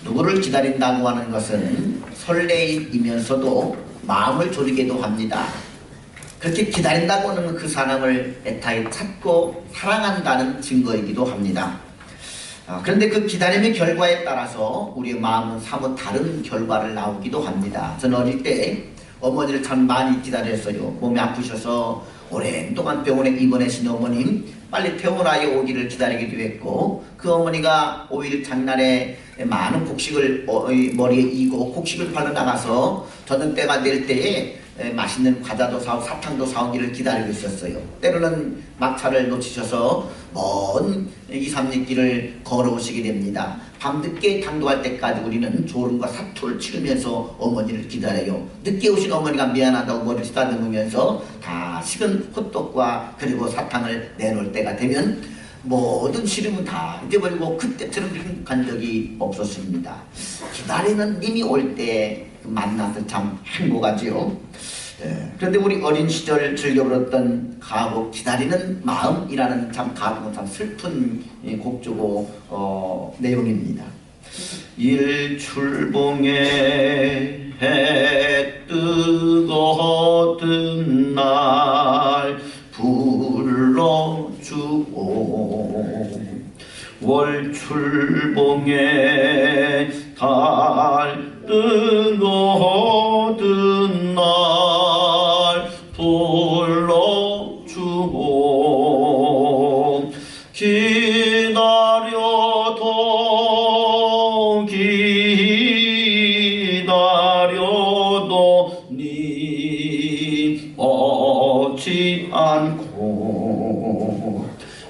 누구를 기다린다고 하는 것은 설레임이면서도 마음을 졸이기도 합니다. 그렇게 기다린다고 하는 그 사람을 애타게 찾고 사랑한다는 증거이기도 합니다. 그런데 그 기다림의 결과에 따라서 우리의 마음은 사뭇 다른 결과를 나오기도 합니다. 저는 어릴 때 어머니를 참 많이 기다렸어요. 몸이 아프셔서 오랜 동안 병원에 입원하신 어머님 빨리 퇴원하여 오기를 기다리기도 했고, 그 어머니가 5일 장날에 많은 곡식을 머리에 이고 곡식을 팔러 나가서 저녁 때가 될 때에 맛있는 과자도 사오고 사탕도 사오기를 기다리고 있었어요. 때로는 막차를 놓치셔서 먼 2, 3리 길을 걸어오시게 됩니다. 밤늦게 당도할 때까지 우리는 졸음과 사투를 치르면서 어머니를 기다려요. 늦게 오신 어머니가 미안하다고 머리를 쓰다듬으면서 다 식은 호떡과 그리고 사탕을 내놓을 때가 되면 모든 시름은 다 잊어버리고 그때처럼 행복한 적이 없었습니다. 기다리는 님이 올 때 만나서 참 행복하지요. 그런데 우리 어린 시절 즐겨부렸던 가곡 기다리는 마음이라는 참 가곡은 참 슬픈 곡조고 내용입니다. 일출봉에 해 뜨거든 날 불러주오, 월출봉에 달 뜨거든 날 불러주오, 기다려도 니 얻지 않고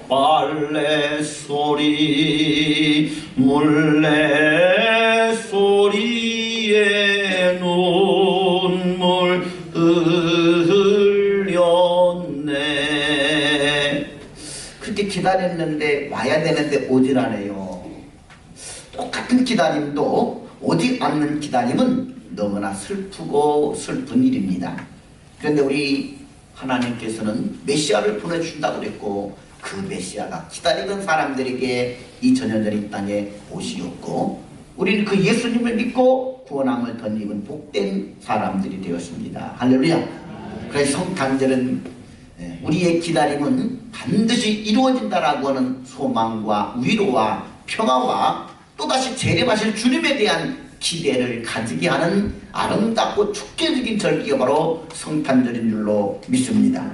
빨래 소리 물레 소리에 눈물 흘렸네. 그렇게 기다렸는데 와야 되는데 오질 않아요. 똑같은 기다림도 오지 않는 기다림은 너무나 슬프고 슬픈 일입니다. 그런데 우리 하나님께서는 메시아를 보내주신다고 그랬고, 그 메시아가 기다리던 사람들에게 2000년 전 이 땅에 오시었고, 우리는 그 예수님을 믿고 구원함을 덧입은 복된 사람들이 되었습니다. 할렐루야. 그래서 성탄절은 우리의 기다림은 반드시 이루어진다라고 하는 소망과 위로와 평화와 또다시 재림하실 주님에 대한 기대를 가지게 하는 아름답고 축제적인 절기가 바로 성탄절인 줄로 믿습니다.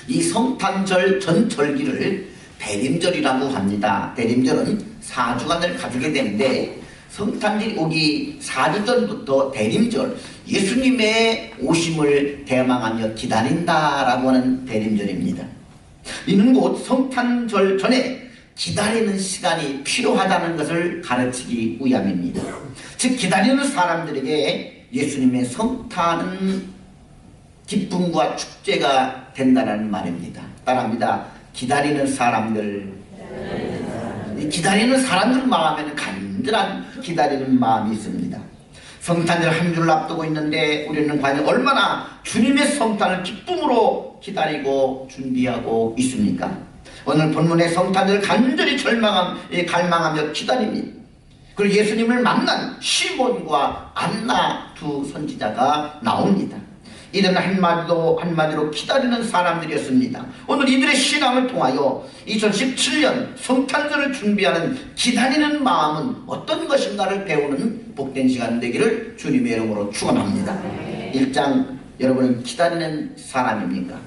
이 성탄절 전 절기를 대림절이라고 합니다. 대림절은 4주간을 가지게 되는데, 성탄절이 오기 4주 전부터 대림절, 예수님의 오심을 대망하며 기다린다라고 하는 대림절입니다. 이는 곧 성탄절 전에 기다리는 시간이 필요하다는 것을 가르치기 위함입니다. 즉 기다리는 사람들에게 예수님의 성탄은 기쁨과 축제가 된다는 말입니다. 따라합니다. 기다리는 사람들, 기다리는 사람들 마음에는 간절한 기다리는 마음이 있습니다. 성탄절 한 주를 앞두고 있는데 우리는 과연 얼마나 주님의 성탄을 기쁨으로 기다리고 준비하고 있습니까? 오늘 본문의 성탄을 간절히 갈망하며 기다립니다. 그리고 예수님을 만난 시몬과 안나 두 선지자가 나옵니다. 이들은 한마디로 기다리는 사람들이었습니다. 오늘 이들의 신앙을 통하여 2017년 성탄절을 준비하는 기다리는 마음은 어떤 것인가를 배우는 복된 시간 되기를 주님의 이름으로 축원합니다. 1장, 여러분은 기다리는 사람입니까?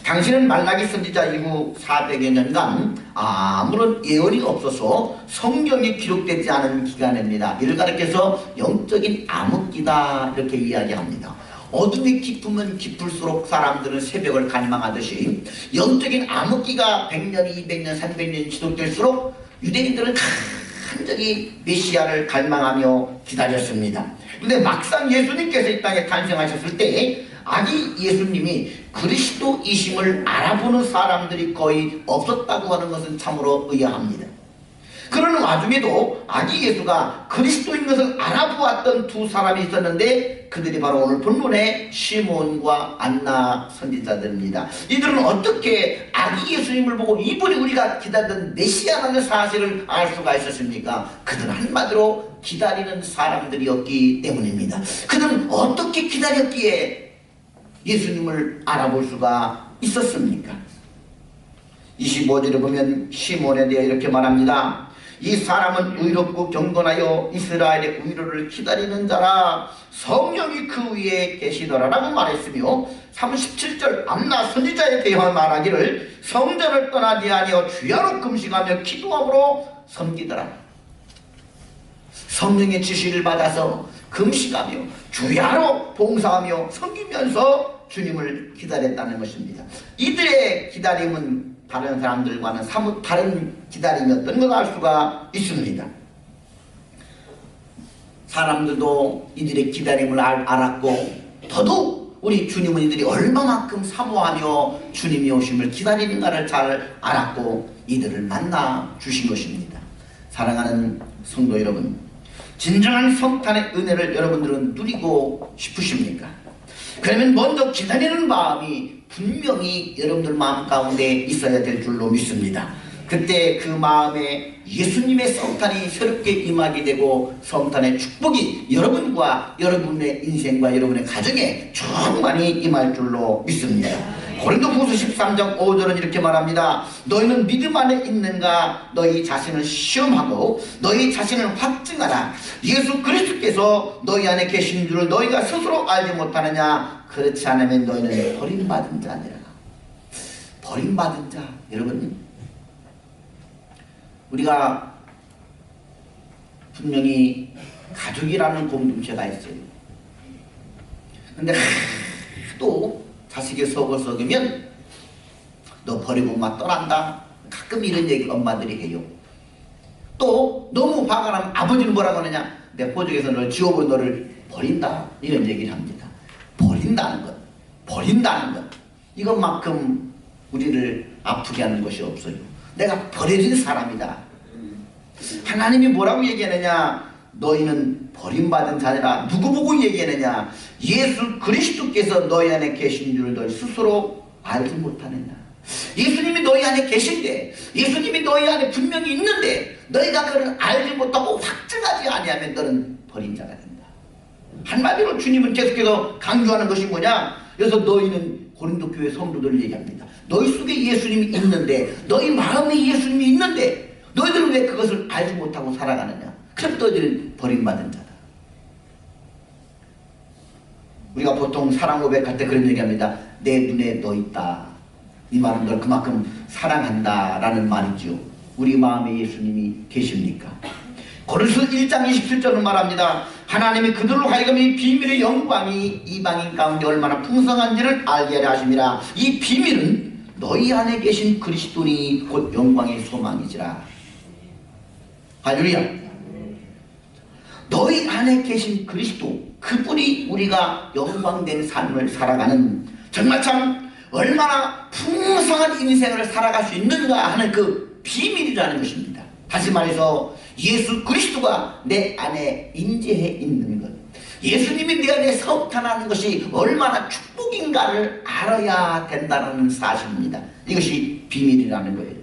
당신은 말라기 선지자 이후 400여 년간 아무런 예언이 없어서 성경이 기록되지 않은 기간입니다. 이를 가리켜서 영적인 암흑기다 이렇게 이야기합니다. 어둠이 깊으면 깊을수록 사람들은 새벽을 갈망하듯이 영적인 암흑기가 100년, 200년, 300년 지속될수록 유대인들은 간절히 메시아를 갈망하며 기다렸습니다. 그런데 막상 예수님께서 이 땅에 탄생하셨을 때 아기 예수님이 그리스도이심을 알아보는 사람들이 거의 없었다고 하는 것은 참으로 의아합니다. 그러는 와중에도 아기 예수가 그리스도인 것을 알아보았던 두 사람이 있었는데 그들이 바로 오늘 본문의 시몬과 안나 선지자들입니다. 이들은 어떻게 아기 예수님을 보고 이분이 우리가 기다리던 메시아라는 사실을 알 수가 있었습니까? 그들은 한마디로 기다리는 사람들이었기 때문입니다. 그들은 어떻게 기다렸기에 예수님을 알아볼 수가 있었습니까? 25절에 보면 시몬에 대해 이렇게 말합니다. 이 사람은 의롭고 경건하여 이스라엘의 의로를 기다리는 자라 성령이 그 위에 계시더라 라고 말했으며 37절 안나 선지자에 대해 말하기를 성전을 떠나지 아니하여 주야로 금식하며 기도함으로 섬기더라. 성령의 지시를 받아서 금식하며 주야로 봉사하며 섬기면서 주님을 기다렸다는 것입니다. 이들의 기다림은 다른 사람들과는 사뭇 다른 기다림이었던 걸 알 수가 있습니다. 사람들도 이들의 기다림을 알았고 더더욱 우리 주님은 이들이 얼마만큼 사모하며 주님이 오심을 기다리는가를 잘 알았고 이들을 만나 주신 것입니다. 사랑하는 성도 여러분, 진정한 성탄의 은혜를 여러분들은 누리고 싶으십니까? 그러면 먼저 기다리는 마음이 분명히 여러분들 마음 가운데 있어야 될 줄로 믿습니다. 그때 그 마음에 예수님의 성탄이 새롭게 임하게 되고 성탄의 축복이 여러분과 여러분의 인생과 여러분의 가정에 충만히 임할 줄로 믿습니다. 고린도후서 13장 5절은 이렇게 말합니다. 너희는 믿음 안에 있는가? 너희 자신을 시험하고 너희 자신을 확증하라. 예수 그리스도께서 너희 안에 계신 줄을 너희가 스스로 알지 못하느냐? 그렇지 않으면 너희는 버림받은 자니라. 버림받은 자. 여러분, 우리가 분명히 가족이라는 공동체가 있어요. 근데 또 자식이 속을 썩이면 너 버리고 엄마 떠난다. 가끔 이런 얘기를 엄마들이 해요. 또 너무 화가 나면 아버지는 뭐라고 하느냐? 내 보직에서 너를 지워버린 너를 버린다. 이런 얘기를 합니다. 버린다는 것, 버린다는 것, 이것만큼 우리를 아프게 하는 것이 없어요. 내가 버려진 사람이다. 하나님이 뭐라고 얘기하느냐? 너희는 버림받은 자니라. 누구 보고 얘기하느냐? 예수 그리스도께서 너희 안에 계신 줄 너희 스스로 알지 못하느냐? 예수님이 너희 안에 계신데, 예수님이 너희 안에 분명히 있는데 너희가 그를 알지 못하고 확증하지 아니하면 너는 버린 자가 된다. 한마디로 주님은 계속해서 강조하는 것이 뭐냐? 그래서 너희는 고린도 교회 성도들을 얘기합니다. 너희 속에 예수님이 있는데, 너희 마음에 예수님이 있는데 너희들은 왜 그것을 알지 못하고 살아가느냐? 그럼 너희들은 버림받은 자다. 우리가 보통 사랑 고백할 때 그런 얘기합니다. 내 눈에 너 있다. 이 말은 널 그만큼 사랑한다 라는 말이죠. 우리 마음에 예수님이 계십니까? 고린도서 1장 27절은 말합니다. 하나님이 그들로 하여금 이 비밀의 영광이 이방인 가운데 얼마나 풍성한지를 알게 하려 하심이라. 이 비밀은 너희 안에 계신 그리스도니 곧 영광의 소망이지라. 할렐루야. 너희 안에 계신 그리스도, 그분이 우리가 영광된 삶을 살아가는, 정말 참 얼마나 풍성한 인생을 살아갈 수 있는가 하는 그 비밀이라는 것입니다. 다시 말해서 예수 그리스도가 내 안에 임재해 있는 것, 예수님이 내 안에 성탄하는 것이 얼마나 축복인가를 알아야 된다는 사실입니다. 이것이 비밀이라는 거예요.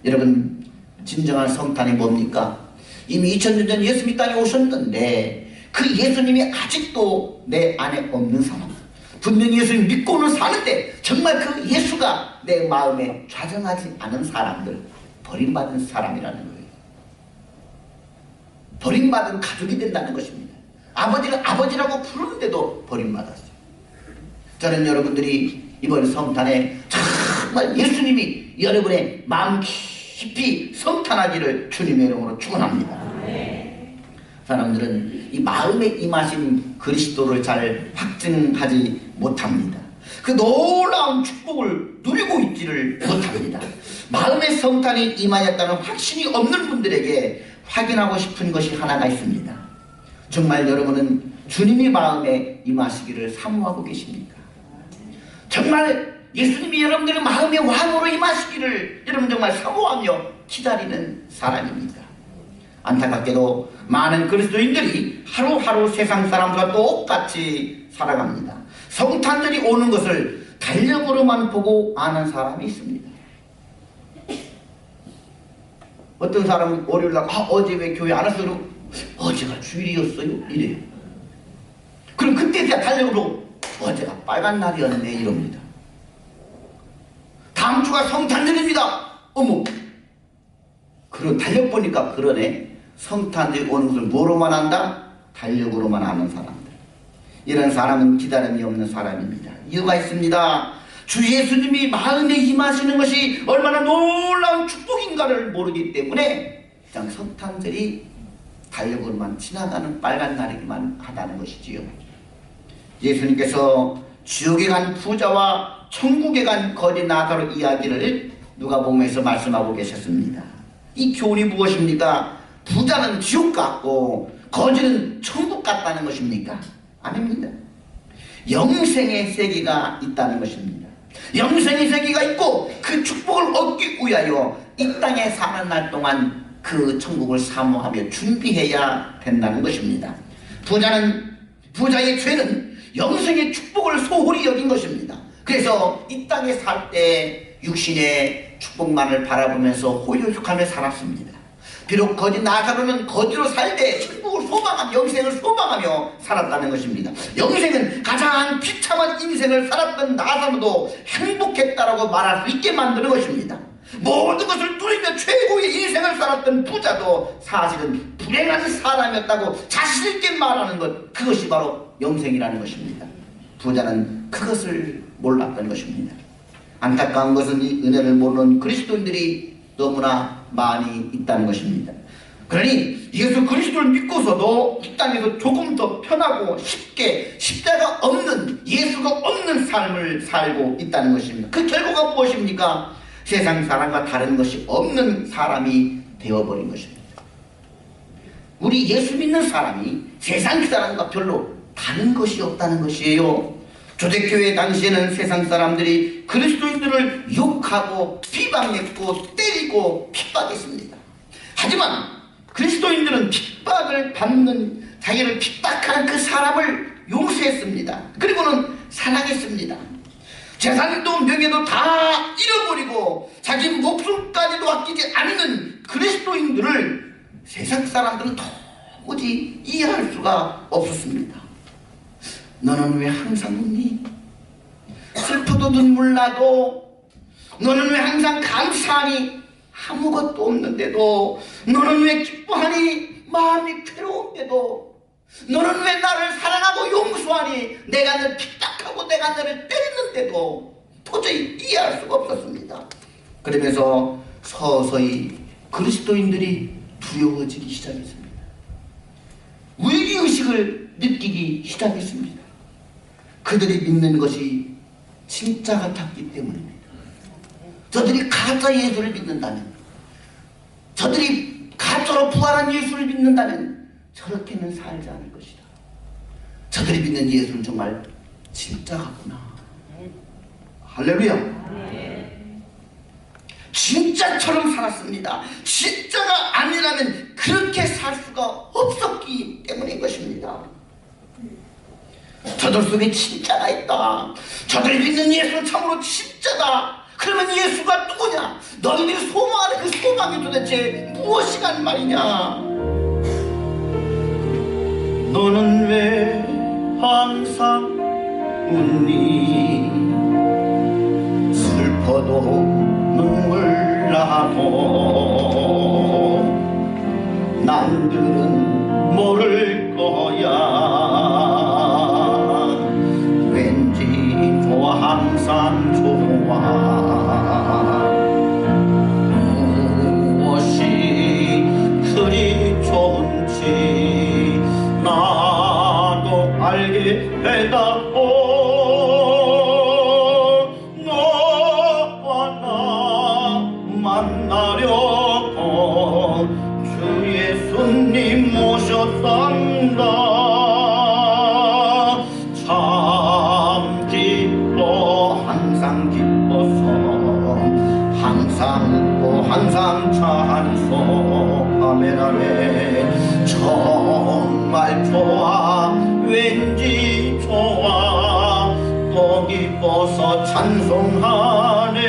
여러분, 진정한 성탄이 뭡니까? 이미 2000년 전 예수님이 땅에 오셨는데 그 예수님이 아직도 내 안에 없는 사람, 분명히 예수님 믿고는 사는데 정말 그 예수가 내 마음에 좌정하지 않은 사람들, 버림받은 사람이라는 거예요. 버림받은 가족이 된다는 것입니다. 아버지를 아버지라고 부르는데도 버림받았어요. 저는 여러분들이 이번 성탄에 정말 예수님이 여러분의 마음 깊이 성탄하기를 주님의 이름으로 축원합니다. 사람들은 이 마음에 임하신 그리스도를 잘 확증하지 못합니다. 그 놀라운 축복을 누리고 있지를 못합니다. 마음의 성탄이 임하였다는 확신이 없는 분들에게 확인하고 싶은 것이 하나가 있습니다. 정말 여러분은 주님이 마음에 임하시기를 사모하고 계십니까? 정말 예수님이 여러분들의 마음의 왕으로 임하시기를 여러분 정말 사모하며 기다리는 사람입니까? 안타깝게도 많은 그리스도인들이 하루하루 세상 사람들과 똑같이 살아갑니다. 성탄절이 오는 것을 달력으로만 보고 아는 사람이 있습니다. 어떤 사람은 월요일날 어제 왜 교회 안 왔어요? 어제가 주일이었어요? 이래요. 그럼 그때야 달력으로 어제가 빨간 날이었네 이럽니다. 다음 주가 성탄절입니다. 어머, 그리고 달력 보니까 그러네. 성탄절이 오는 것을 뭐로만 안다? 달력으로만 아는 사람들. 이런 사람은 기다림이 없는 사람입니다. 이유가 있습니다. 주 예수님이 마음에 임하시는 것이 얼마나 놀라운 축복인가를 모르기 때문에 그냥 성탄절이 달력으로만 지나가는 빨간 날이기만 하다는 것이지요. 예수님께서 지옥에 간 부자와 천국에 간 거지 나사로 이야기를 누가복음에서 말씀하고 계셨습니다. 이 교훈이 무엇입니까? 부자는 지옥 같고 거지는 천국 같다는 것입니까? 아닙니다. 영생의 세계가 있다는 것입니다. 영생의 세계가 있고 그 축복을 얻기 위하여 이 땅에 사는 날 동안 그 천국을 사모하며 준비해야 된다는 것입니다. 부자의 죄는 영생의 축복을 소홀히 여긴 것입니다. 그래서 이 땅에 살 때 육신의 축복만을 바라보면서 호요육하며 살았습니다. 비록 거지 나사로는 거지로 살되 천국을 소망하며 영생을 소망하며 살았다는 것입니다. 영생은 가장 비참한 인생을 살았던 나사로도 행복했다라고 말할 수 있게 만드는 것입니다. 모든 것을 누리며 최고의 인생을 살았던 부자도 사실은 불행한 사람이었다고 자신있게 말하는 것, 그것이 바로 영생이라는 것입니다. 부자는 그것을 몰랐던 것입니다. 안타까운 것은 이 은혜를 모르는 그리스도인들이 너무나 많이 있다는 것입니다. 그러니 예수 그리스도를 믿고서도 이 땅에서 조금 더 편하고 쉽게 십자가 없는, 예수가 없는 삶을 살고 있다는 것입니다. 그 결과가 무엇입니까? 세상 사람과 다른 것이 없는 사람이 되어버린 것입니다. 우리 예수 믿는 사람이 세상 사람과 별로 다른 것이 없다는 것이에요. 초대교회 당시에는 세상 사람들이 그리스도인들을 욕하고 비방했고 때리고 핍박했습니다. 하지만 그리스도인들은 핍박을 받는, 자기를 핍박하는 그 사람을 용서했습니다. 그리고는 사랑했습니다. 재산도 명예도 다 잃어버리고 자기 목숨까지도 아끼지 않는 그리스도인들을 세상 사람들은 도무지 이해할 수가 없었습니다. 너는 왜 항상 웃니? 슬퍼도 눈물 나도? 너는 왜 항상 감사하니? 아무것도 없는데도? 너는 왜 기뻐하니? 마음이 괴로운데도? 너는 왜 나를 사랑하고 용서하니? 내가 너를 핍박하고 내가 너를 때리는데도 도저히 이해할 수가 없었습니다. 그러면서 서서히 그리스도인들이 두려워지기 시작했습니다. 위기의식을 느끼기 시작했습니다. 그들이 믿는 것이 진짜 같았기 때문입니다. 저들이 가짜 예수를 믿는다면, 저들이 가짜로 부활한 예수를 믿는다면 저렇게는 살지 않을 것이다. 저들이 믿는 예수는 정말 진짜 같구나. 할렐루야. 진짜처럼 살았습니다. 진짜가 아니라면 그렇게 살 수가 없었기 때문인 것입니다. 저들 속에 진짜가 있다. 저들이 믿는 예수는 참으로 진짜다. 그러면 예수가 누구냐? 너희들이 소망하는 그 소망이 도대체 무엇이란 말이냐? 너는 왜 항상 웃니? 슬퍼도 눈물 나도 남들은 모를 거야. 왠지 좋아, 항상 좋아. 무엇이 그리 좋은지 나도 알게 되다오. 너와 나 만나려고 주 예수님 모셨단다. 참 기뻐, 항상 기뻐서, 항상 웃고 항상 찬송. 아멘 아멘. 정말 좋아 왠지 좋아 또 기뻐서 찬송하네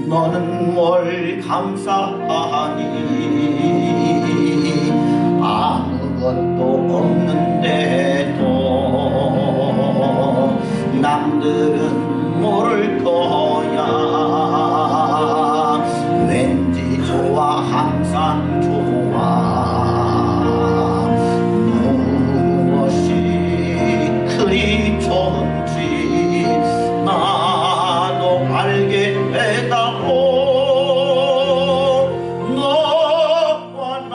너는 뭘 감사하니 아무것도 없는데도 남들은 모를 거야 왠지 좋아 항상 좋아 무엇이 그리 좋은지 나도 알게 되다오 너와 나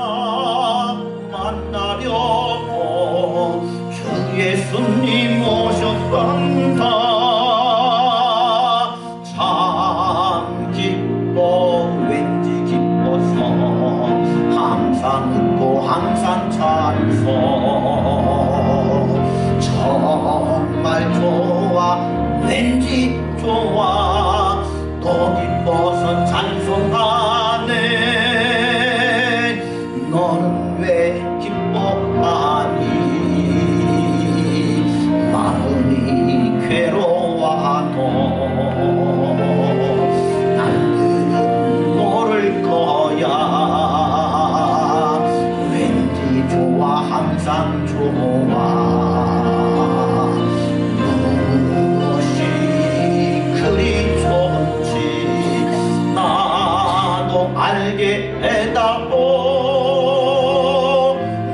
만나려고 주 예수님 오셨단다 참 기뻐 왠지 기뻐서 항상 웃고 항상 찬송 정말 좋아 왠지 좋아 또 기뻐서 찬송하네 너는 왜 기뻐하니 마음이 괴로워도 남들은 모를 거야 왠지 좋아 항상 좋아 무엇이 그리 좋은지 나도 알게 해다오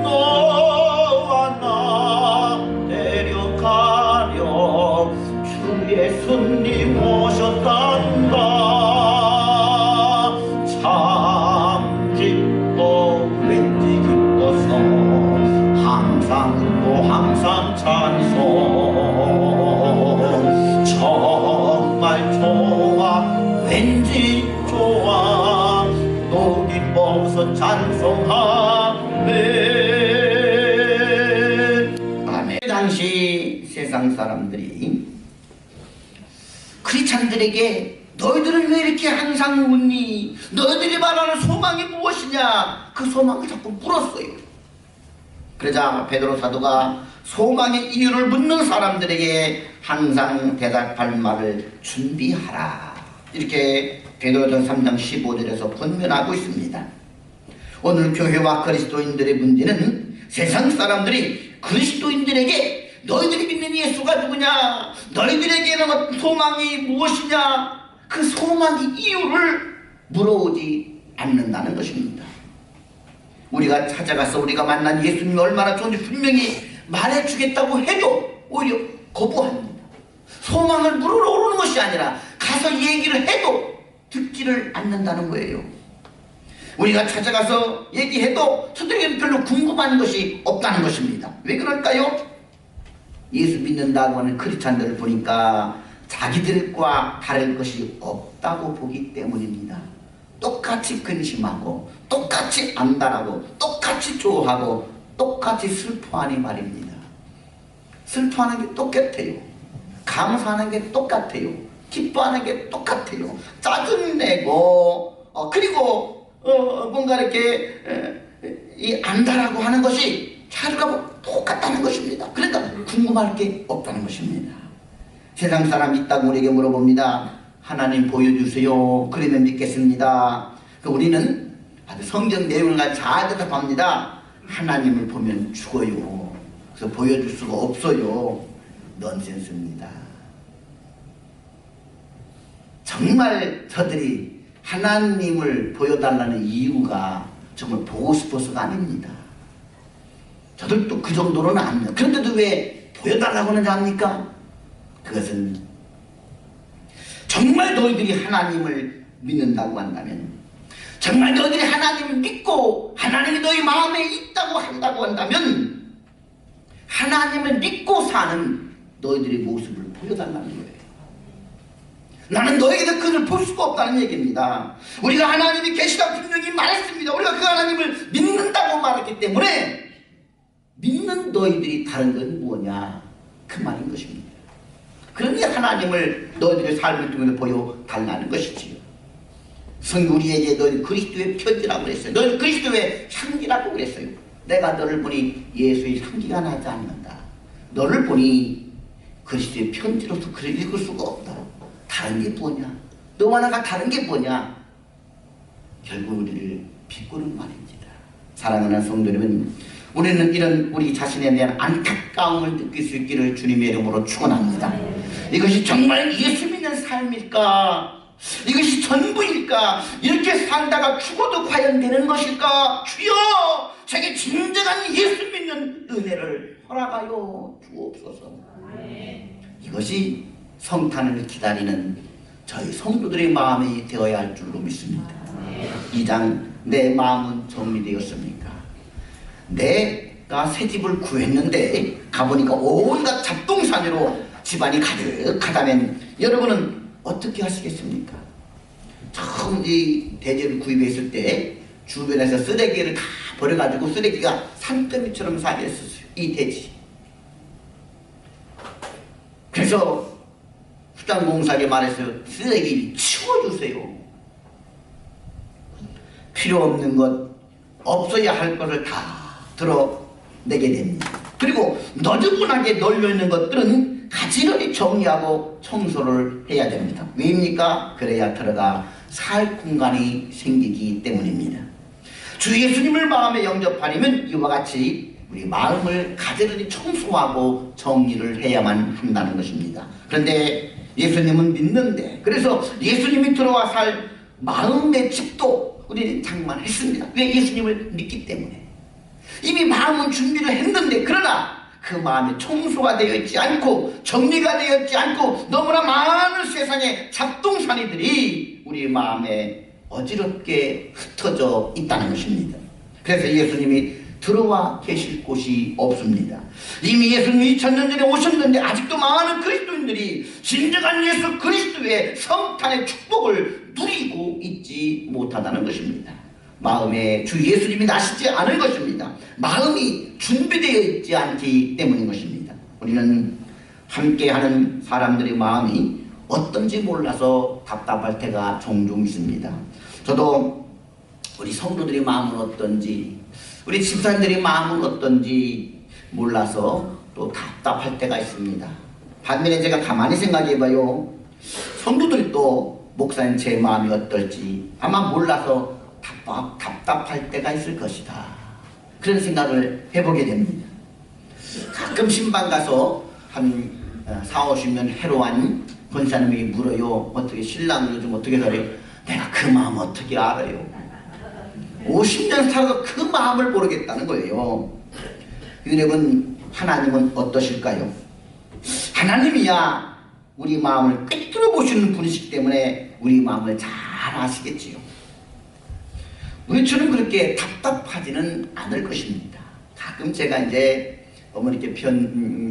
너와 나 데려가려 주 예수님 오셨단다 참 기뻐 왠지 기뻐서 항상 웃고 항상 찬송 정말 좋아 왠지 좋아 또 기뻐서 찬송하네 아멘. 당시 세상 사람들이 크리스찬들에게 너희들은 왜 이렇게 항상 웃니? 너희들이 말하는 소망이 무엇이냐? 그 소망을 자꾸 물었어요. 그러자 베드로 사도가 소망의 이유를 묻는 사람들에게 항상 대답할 말을 준비하라 이렇게 베드로전 3장 15절에서 분명하고 있습니다. 오늘 교회와 그리스도인들의 문제는 세상 사람들이 그리스도인들에게 너희들이 믿는 예수가 누구냐? 너희들에게는 소망이 무엇이냐? 그 소망의 이유를 물어오지 않는다는 것입니다. 우리가 찾아가서 우리가 만난 예수님이 얼마나 좋은지 분명히 말해주겠다고 해도 오히려 거부합니다. 소망을 물으러 오는 것이 아니라 가서 얘기를 해도 듣지를 않는다는 거예요. 우리가 찾아가서 얘기해도 저들에게는 별로 궁금한 것이 없다는 것입니다. 왜 그럴까요? 예수 믿는다고 하는 크리스찬들을 보니까 자기들과 다를 것이 없다고 보기 때문입니다. 똑같이 근심하고 똑같이 안달하고 똑같이 좋아하고 똑같이 슬퍼하니 말입니다. 슬퍼하는 게 똑같아요. 감사하는 게 똑같아요. 기뻐하는 게 똑같아요. 짜증내고 그리고 뭔가 이렇게 이 안달하고 하는 것이 자주가 똑같다는 것입니다. 그러니까 궁금할 게 없다는 것입니다. 세상 사람이 있다고 우리에게 물어봅니다. 하나님 보여주세요. 그러면 믿겠습니다. 우리는 아주 성경 내용을 잘 대답합니다. 하나님을 보면 죽어요. 그래서 보여줄 수가 없어요. 넌센스입니다. 정말 저들이 하나님을 보여달라는 이유가 정말 보고 싶어서가 아닙니다. 저들도 그 정도로는 아닙니다. 그런데도 왜 보여달라고 하는지 압니까? 그것은 정말 너희들이 하나님을 믿는다고 한다면, 정말 너희들이 하나님을 믿고 하나님이 너희 마음에 있다고 한다고 한다면 하나님을 믿고 사는 너희들의 모습을 보여달라는 거예요. 나는 너에게도 그것을 볼 수가 없다는 얘기입니다. 우리가 하나님이 계시다 분명히 말했습니다. 우리가 그 하나님을 믿는다고 말했기 때문에 믿는 너희들이 다른 건 뭐냐, 그 말인 것입니다. 그러니 하나님을 너희들의 삶을 통해서 보여달라는 것이지요. 성경 우리에게 너희 그리스도의 편지라고 그랬어요. 너희 그리스도의 향기라고 그랬어요. 내가 너를 보니 예수의 향기가 나지 않는다. 너를 보니 그리스도의 편지로서 그를 읽을 수가 없다. 다른 게 뭐냐? 너와 나가 다른 게 뭐냐? 결국 우리를 비꼬는 말입니다. 사랑하는 성도 여러분, 우리는 이런 우리 자신에 대한 안타까움을 느낄 수 있기를 주님의 이름으로 축원합니다. 이것이 정말 예수 믿는 삶일까? 이것이 전부일까? 이렇게 살다가 죽어도 과연 되는 것일까? 주여! 제게 진정한 예수 믿는 은혜를 허락하여 주옵소서. 이것이 성탄을 기다리는 저희 성도들의 마음이 되어야 할 줄로 믿습니다. 2장, 내 마음은 정리되었습니까? 내가 새 집을 구했는데 가보니까 온갖 잡동사니로 집안이 가득하다면 여러분은 어떻게 하시겠습니까? 처음 이 대지를 구입했을 때 주변에서 쓰레기를 다 버려가지고 쓰레기가 산더미처럼 쌓여있었어요. 이 대지. 그래서 수장공사에게 말했어요. 쓰레기 치워주세요. 필요 없는 것, 없어야 할 것을 다 드러내게 됩니다. 그리고 너저분하게 널려있는 것들은 가지런히 정리하고 청소를 해야 됩니다. 왜입니까? 그래야 들어가 살 공간이 생기기 때문입니다. 주 예수님을 마음에 영접하려면 이와 같이 우리 마음을 가지런히 청소하고 정리를 해야만 한다는 것입니다. 그런데 예수님은 믿는데, 그래서 예수님이 들어와 살 마음의 집도 우리는 장만했습니다. 왜? 예수님을 믿기 때문에. 이미 마음은 준비를 했는데, 그러나 그 마음이 청소가 되어 있지 않고 정리가 되어 있지 않고 너무나 많은 세상의 잡동사니들이 우리 마음에 어지럽게 흩어져 있다는 것입니다. 그래서 예수님이 들어와 계실 곳이 없습니다. 이미 예수님이 2000년 전에 오셨는데 아직도 많은 그리스도인들이 진정한 예수 그리스도의 성탄의 축복을 누리고 있지 못하다는 것입니다. 마음에 주 예수님이 나시지 않을 것입니다. 마음이 준비되어 있지 않기 때문인 것입니다. 우리는 함께하는 사람들의 마음이 어떤지 몰라서 답답할 때가 종종 있습니다. 저도 우리 성도들의 마음은 어떤지, 우리 집사님들의 마음은 어떤지 몰라서 또 답답할 때가 있습니다. 반면에 제가 가만히 생각해봐요. 성도들이 또 목사님 제 마음이 어떨지 아마 몰라서 답답할 때가 있을 것이다. 그런 생각을 해보게 됩니다. 가끔 신방 가서 한 40-50년 해로한 권사님이 물어요. 어떻게 신랑을 요즘 어떻게 살아요? 내가 그 마음 어떻게 알아요? 50년 살아서 그 마음을 모르겠다는 거예요. 여러분, 하나님은 어떠실까요? 하나님이야 우리 마음을 꿰뚫어 보시는 분이시기 때문에 우리 마음을 잘 아시겠지요. 우리처럼 그렇게 답답하지는 않을 것입니다. 가끔 제가 이제 어머니께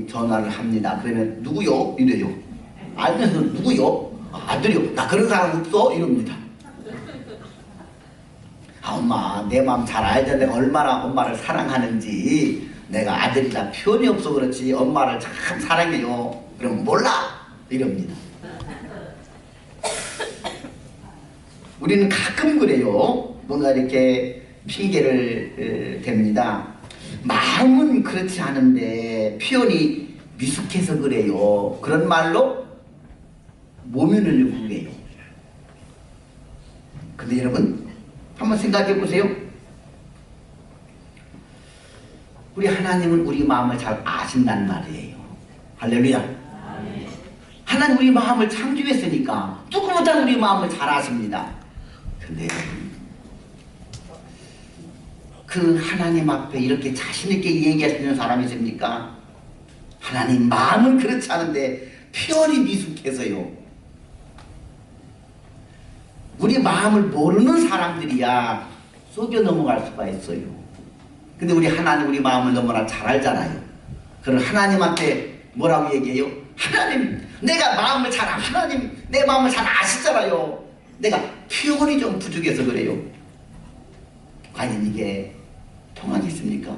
전화를 합니다. 그러면 누구요? 이래요. 알면서 누구요? 아들이요. 나 그런 사람 없어? 이럽니다. 아, 엄마 내 마음 잘 알잖아. 내가 얼마나 엄마를 사랑하는지. 내가 아들이라 표현이 없어 그렇지 엄마를 참 사랑해요. 그럼 몰라? 이럽니다. 우리는 가끔 그래요. 뭔가 이렇게 핑계를 댑니다. 마음은 그렇지 않은데 표현이 미숙해서 그래요. 그런 말로 모면을 구해요. 근데 여러분 한번 생각해 보세요. 우리 하나님은 우리 마음을 잘 아신다는 말이에요. 할렐루야. 하나님 우리 마음을 창조했으니까 누구보다 우리 마음을 잘 아십니다. 근데 그 하나님 앞에 이렇게 자신있게 얘기할 수 있는 사람이 있습니까? 하나님 마음은 그렇지 않은데 표현이 미숙해서요. 우리 마음을 모르는 사람들이야 속여 넘어갈 수가 있어요. 근데 우리 하나님 우리 마음을 너무나 잘 알잖아요. 그럼 하나님한테 뭐라고 얘기해요? 하나님 내가 마음을 잘 하나님 내 마음을 잘 아시잖아요. 내가 표현이 좀 부족해서 그래요. 과연 이게 통하겠습니까?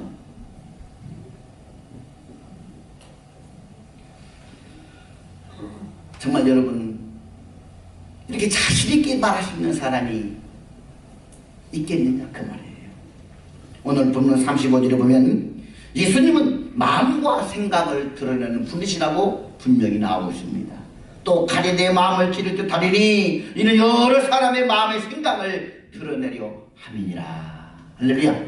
정말 여러분 이렇게 자신있게 말할 수 있는 사람이 있겠느냐 그 말이에요. 오늘 본문 35절에 보면 예수님은 마음과 생각을 드러내는 분이시라고 분명히 나오고 있습니다. 또 가리 내 마음을 찌를 듯 하리니 이는 여러 사람의 마음의 생각을 드러내려 함이니라. 할렐루야.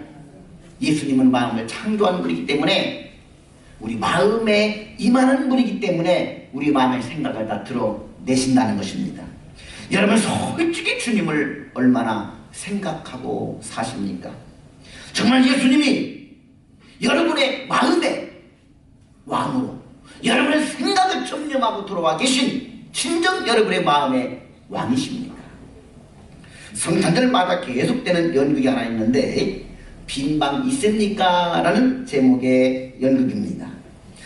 예수님은 마음을 창조한 분이기 때문에 우리 마음에 임하는 분이기 때문에 우리 마음의 생각을 다 드러내신다는 것입니다. 여러분 솔직히 주님을 얼마나 생각하고 사십니까? 정말 예수님이 여러분의 마음에 왕으로 여러분의 생각을 점령하고 들어와 계신 진정 여러분의 마음의 왕이십니까? 성탄절마다 계속되는 연극이 하나 있는데 빈방 있습니까? 라는 제목의 연극입니다.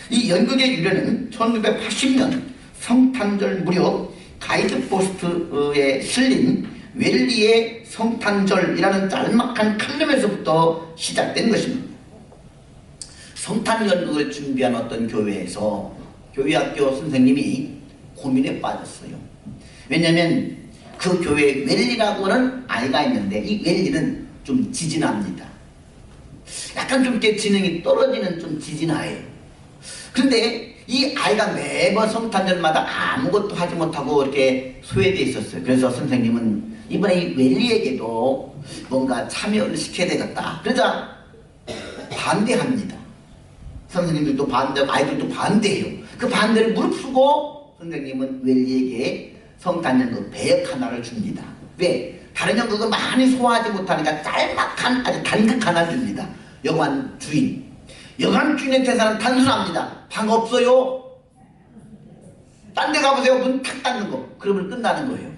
이 연극의 유래는 1980년 성탄절 무렵 가이드포스트에 실린 웰리의 성탄절이라는 짤막한 칼럼에서부터 시작된 것입니다. 성탄 연극을 준비한 어떤 교회에서 교회학교 선생님이 고민에 빠졌어요. 왜냐하면 그 교회에 웰리라고 하는 아이가 있는데 이 웰리는 좀 지진합니다. 약간 좀 이렇게 지능이 떨어지는 좀 지진아예요. 그런데 이 아이가 매번 성탄절마다 아무것도 하지 못하고 이렇게 소외되어 있었어요. 그래서 선생님은 이번에 이 웰리에게도 뭔가 참여를 시켜야 되겠다. 그러자 반대합니다. 선생님들도 반대하고 아이들도 반대해요. 그 반대를 무릅쓰고 선생님은 웰리에게 성탄연극 배역 하나를 줍니다. 왜? 다른 연극은 많이 소화하지 못하니까 짤막한 아주 단극 하나 줍니다. 여관 주인. 여관 주인의 대사는 단순합니다. 방 없어요? 딴 데 가보세요. 문 탁 닫는 거. 그러면 끝나는 거예요.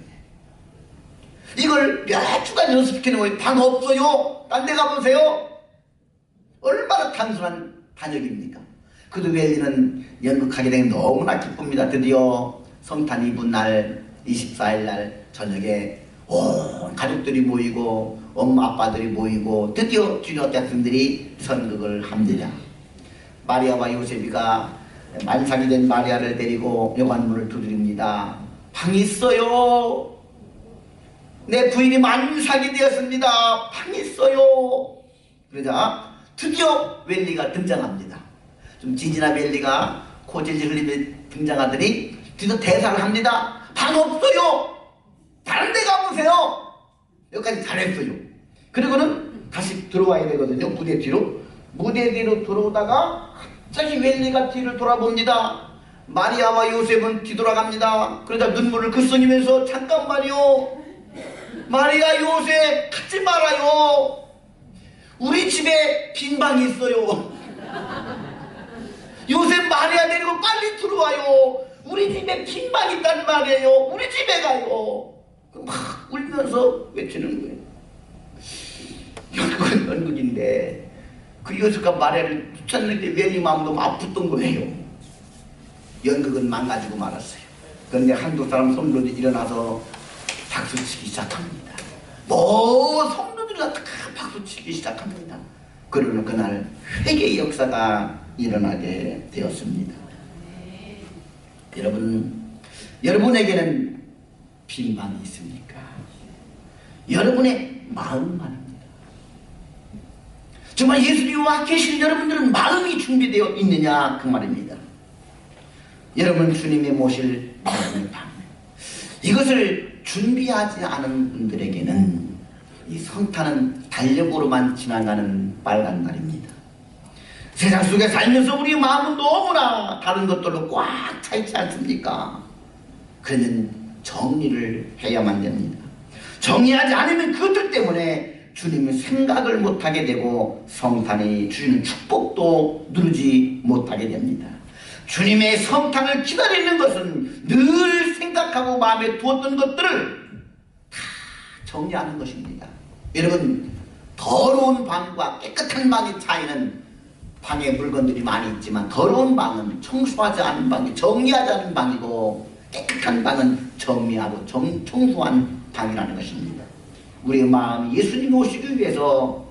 이걸 몇 주간 연습시키는 거예요. 방 없어요? 딴 데 가보세요? 얼마나 단순한 단역입니까? 그도 웰리는 연극하게 된 게 너무나 기쁩니다. 드디어 성탄 이브 날 24일 날 저녁에 온 가족들이 모이고 엄마 아빠들이 모이고 드디어 주니어 대학생들이 선극을 합니다. 마리아와 요셉이가 만삭이 된 마리아를 데리고 여관문을 두드립니다. 방 있어요? 내 부인이 만삭이 되었습니다. 방 있어요? 그러자 드디어 웰리가 등장합니다. 좀 지진한 웰리가 코질질 흘리며 등장하더니 드디어 대사를 합니다. 방 없어요. 다른 데 가보세요. 여기까지 잘했어요. 그리고는 다시 들어와야 되거든요. 무대 뒤로. 무대 뒤로 들어오다가 갑자기 웰리가 뒤를 돌아봅니다. 마리아와 요셉은 뒤돌아갑니다. 그러다 눈물을 글썽이면서 잠깐만요. 마리아 요셉 가지 말아요. 우리 집에 빈 방이 있어요. 요셉 마리아 데리고 빨리 들어와요. 우리 집에 빈 방 있단 말이에요. 우리 집에 가요. 막 울면서 외치는 거예요. 연극은 연극인데 그 요셉과 마리아를 쫓았는데 웰리 마음도 아팠던 거예요. 연극은 망가지고 말았어요. 그런데 한두 사람 성도들이 일어나서 박수치기 시작합니다. 성도들이 다 박수치기 시작합니다. 그러는 그날 회개의 역사가 일어나게 되었습니다. 여러분에게는 빈방이 있습니까? 여러분의 마음 말입니다. 정말 예수님과 계신 여러분들은 마음이 준비되어 있느냐 그 말입니다. 여러분 주님의 모실 마음의 방, 이것을 준비하지 않은 분들에게는 이 성탄은 달력으로만 지나가는 빨간 날입니다. 세상 속에 살면서 우리 마음은 너무나 다른 것들로 꽉 차 있지 않습니까? 그러면 정리를 해야만 됩니다. 정리하지 않으면 그것들 때문에 주님의 생각을 못하게 되고 성탄이 주시는 축복도 누리지 못하게 됩니다. 주님의 성탄을 기다리는 것은 늘 생각하고 마음에 두었던 것들을 다 정리하는 것입니다. 여러분, 더러운 방과 깨끗한 방의 차이는 방에 물건들이 많이 있지만 더러운 방은 청소하지 않은 방이 정리하지 않은 방이고 깨끗한 방은 정리하고 청소한 방이라는 것입니다. 우리의 마음이 예수님이 오시기 위해서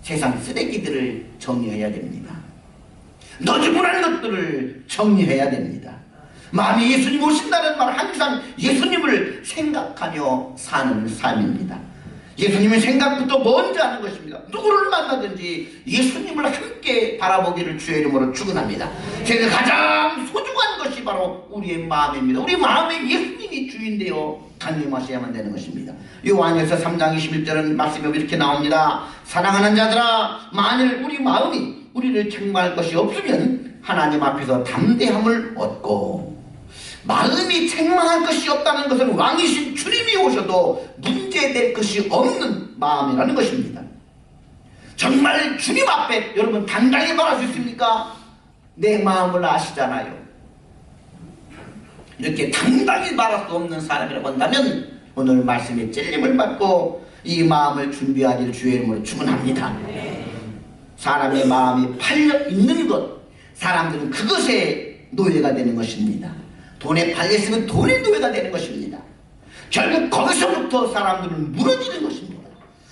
세상 쓰레기들을 정리해야 됩니다. 너지분한 것들을 정리해야 됩니다. 마음이 예수님 오신다는 말, 항상 예수님을 생각하며 사는 삶입니다. 예수님의 생각부터 먼저 하는 것입니다. 누구를 만나든지 예수님을 함께 바라보기를 주의 이름으로 축원합니다. 제가 가장 소중한 것이 바로 우리의 마음입니다. 우리 마음에 예수님이 주인되어 강림하셔야만 되는 것입니다. 요한에서 3장 21절은 말씀이 이렇게 나옵니다. 사랑하는 자들아, 만일 우리 마음이 우리를 책망할 것이 없으면 하나님 앞에서 담대함을 얻고, 마음이 책망할 것이 없다는 것은 왕이신 주님이 오셔도 문제될 것이 없는 마음이라는 것입니다. 정말 주님 앞에 여러분 당당히 말할 수 있습니까? 내 마음을 아시잖아요. 이렇게 당당히 말할 수 없는 사람이라고 한다면 오늘 말씀에 찔림을 받고 이 마음을 준비하기를 주의 이름으로 축원합니다. 사람의 마음이 팔려 있는 것, 사람들은 그것에 노예가 되는 것입니다. 돈에 팔렸으면 돈의 노예가 되는 것입니다. 결국 거기서부터 사람들은 무너지는 것입니다.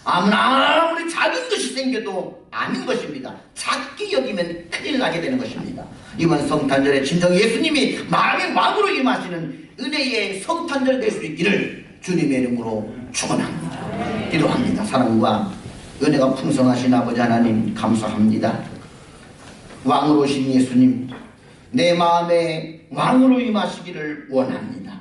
아무리 작은 것이 생겨도 아닌 것입니다. 작게 여기면 큰일 나게 되는 것입니다. 이번 성탄절에 진정 예수님이 마음의 왕으로 임하시는 은혜의 성탄절 될 수 있기를 주님의 이름으로 축원합니다. 기도합니다. 사랑과 은혜가 풍성하신 아버지 하나님 감사합니다. 왕으로 오신 예수님, 내 마음에 왕으로 임하시기를 원합니다.